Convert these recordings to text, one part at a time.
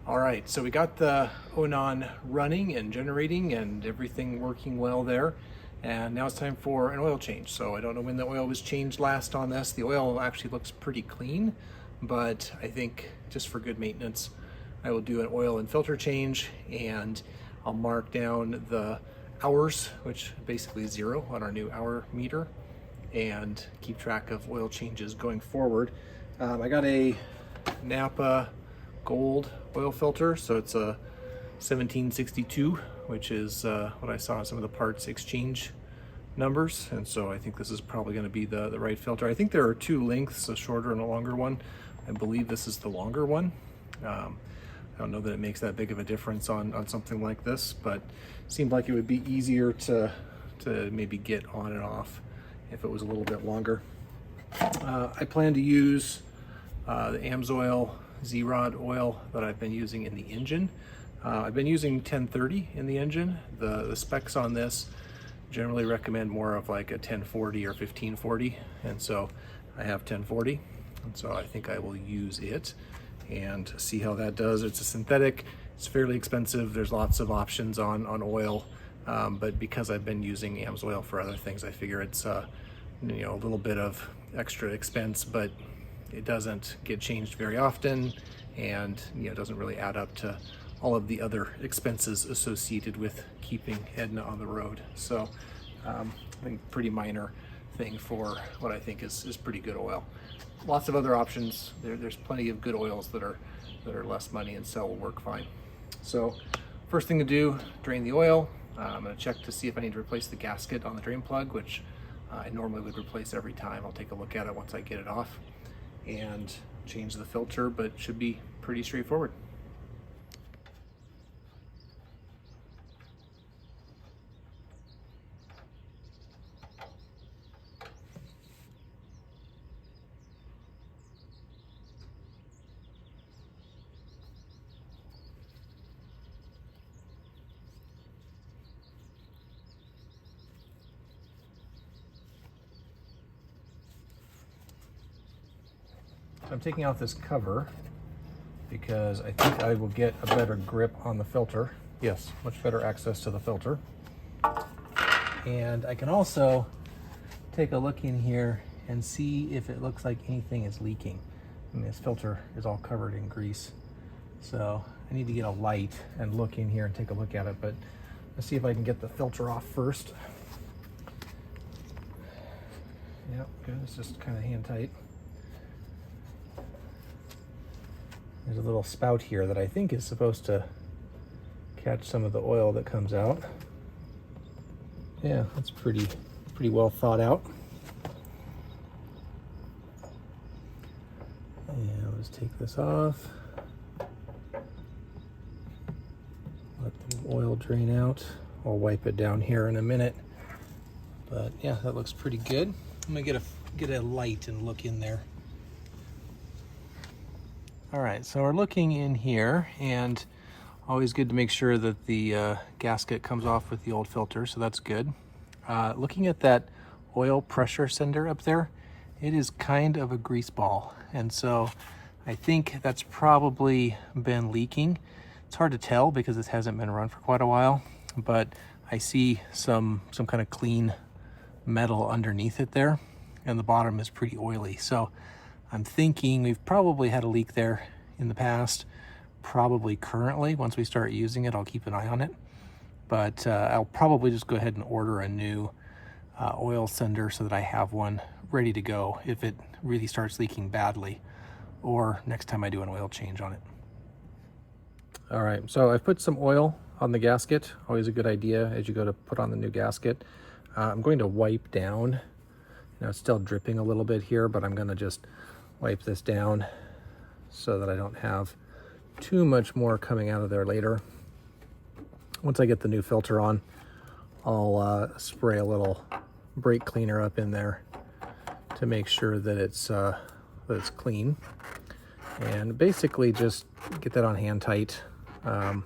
All right, so we got the Onan running and generating and everything working well there. And now it's time for an oil change. So I don't know when the oil was changed last on this. The oil actually looks pretty clean, but I think just for good maintenance, I will do an oil and filter change, and I'll mark down the hours, which basically is 0 on our new hour meter, and keep track of oil changes going forward. I got a Napa gold oil filter, so it's a 1762, which is what I saw in some of the parts exchange numbers, and so I think this is probably going to be the right filter. I think there are two lengths, a shorter and a longer one. I believe this is the longer one. I don't know that it makes that big of a difference on something like this, but it seemed like it would be easier to maybe get on and off if it was a little bit longer. I plan to use the Amsoil Z-Rod oil that I've been using in the engine. I've been using 1030 in the engine. The specs on this generally recommend more of like a 1040 or 1540, and so I have 1040, and so I think I will use it and see how that does. It's a synthetic, it's fairly expensive, there's lots of options on oil, but because I've been using Amsoil for other things, I figure it's a little bit of extra expense, but it doesn't get changed very often, and it doesn't really add up to all of the other expenses associated with keeping Edna on the road. So I think pretty minor thing for what I think is pretty good oil. Lots of other options. There's plenty of good oils that are less money and still will work fine. So first thing to do, drain the oil. I'm going to check to see if I need to replace the gasket on the drain plug, which I normally would replace every time. I'll take a look at it once I get it off, and change the filter, but should be pretty straightforward. I'm taking out this cover because I think I will get a better grip on the filter. Yes, much better access to the filter. And I can also take a look in here and see if it looks like anything is leaking. I mean, this filter is all covered in grease, so I need to get a light and look in here and take a look at it, but let's see if I can get the filter off first. Yep, good, it's just kind of hand tight. There's a little spout here that I think is supposed to catch some of the oil that comes out. Yeah, that's pretty well thought out. And I'll just take this off. Let the oil drain out. I'll wipe it down here in a minute. But yeah, that looks pretty good. I'm gonna get a light and look in there. All right, so we're looking in here, and always good to make sure that the gasket comes off with the old filter, so that's good. Looking at that oil pressure sender up there, it is kind of a grease ball, and so I think that's probably been leaking. It's hard to tell because this hasn't been run for quite a while, but I see some kind of clean metal underneath it there, and the bottom is pretty oily. So I'm thinking we've probably had a leak there in the past, probably currently. Once we start using it, I'll keep an eye on it. But I'll probably just go ahead and order a new oil sender so that I have one ready to go if it really starts leaking badly, or next time I do an oil change on it. All right, so I've put some oil on the gasket. Always a good idea as you go to put on the new gasket. I'm going to wipe down. It's still dripping a little bit here, but I'm going to just wipe this down so that I don't have too much more coming out of there later. Once I get the new filter on, I'll spray a little brake cleaner up in there to make sure that it's clean, and basically just get that on hand tight. That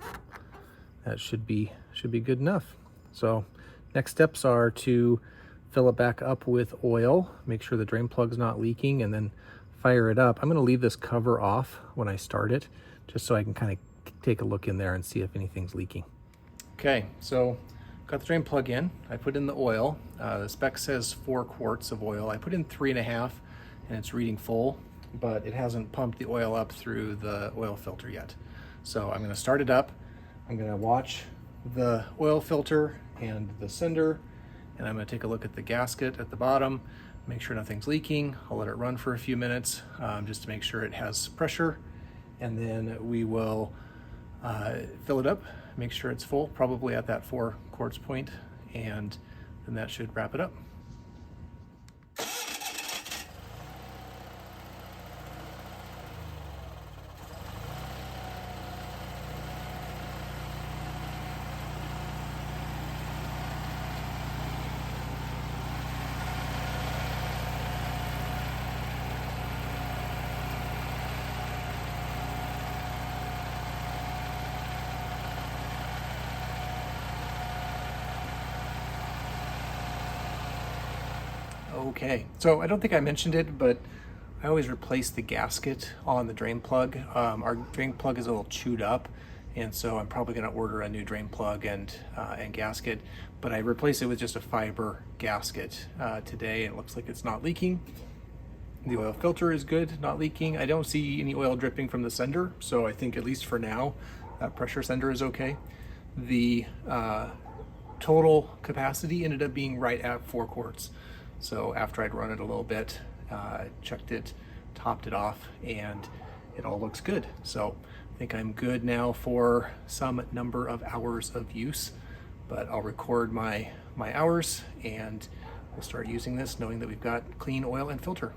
should be good enough. So next steps are to fill it back up with oil, make sure the drain plug's not leaking, and then fire it up. I'm going to leave this cover off when I start it, just so I can kind of take a look in there and see if anything's leaking. Okay, so got the drain plug in. I put in the oil. The spec says 4 quarts of oil. I put in 3.5 and it's reading full, but it hasn't pumped the oil up through the oil filter yet. So I'm gonna start it up. I'm gonna watch the oil filter and the sender, and I'm gonna take a look at the gasket at the bottom, make sure nothing's leaking. I'll let it run for a few minutes just to make sure it has pressure, and then we will fill it up, make sure it's full, probably at that 4 quarts point, and then that should wrap it up. Okay, so I don't think I mentioned it, but I always replace the gasket on the drain plug. Our drain plug is a little chewed up, and so I'm probably going to order a new drain plug and gasket, but I replace it with just a fiber gasket today, and it looks like it's not leaking. The oil filter is good, not leaking. I don't see any oil dripping from the sender, so I think at least for now, that pressure sender is okay. The total capacity ended up being right at 4 quarts. So after I'd run it a little bit, checked it, topped it off, and it all looks good. So I think I'm good now for some number of hours of use, but I'll record my hours and we'll start using this knowing that we've got clean oil and filter.